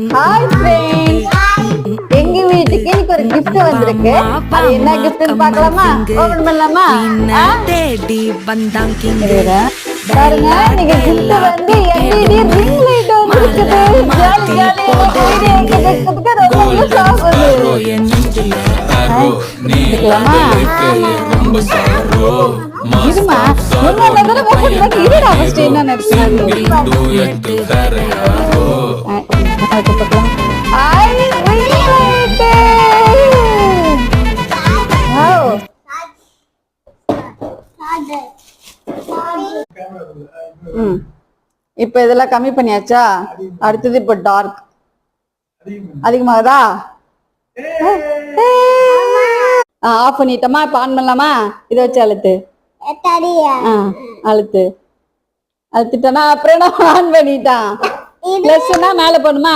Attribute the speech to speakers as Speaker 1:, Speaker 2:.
Speaker 1: Hi friends, எங்க வீட்டுக்கு இன்னைக்கு ஒரு gift வந்திருக்கு. அது என்ன giftன்னு பார்க்கலாமா? ஓபன் பண்ணலாமா? பாருங்க, நீங்க gift வந்து LED ring light வந்திருக்குது. ஜாலி ஜாலியா வீடியோ எடுக்கிறதுக்கு ரொம்ப யூஸ் ஆகுது. இதுமா என்ன தடவை ஓபன் பண்ணி இருடா ஃபர்ஸ்ட் என்ன நடக்குது. இப்ப இதெல்லாம் கம்மி பண்ணியாச்சா? அடுத்தது இப்ப டார்க் அதிகமாகுதா? ஆஃப் பண்ணிட்டோமா? இப்ப ஆன் பண்ணலாமா? இதை வச்சு அழுத்து. அழுத்துட்டனா அப்புறம் ஆன் பண்ணிட்டான். பிளஸ்னா மேல போணுமா?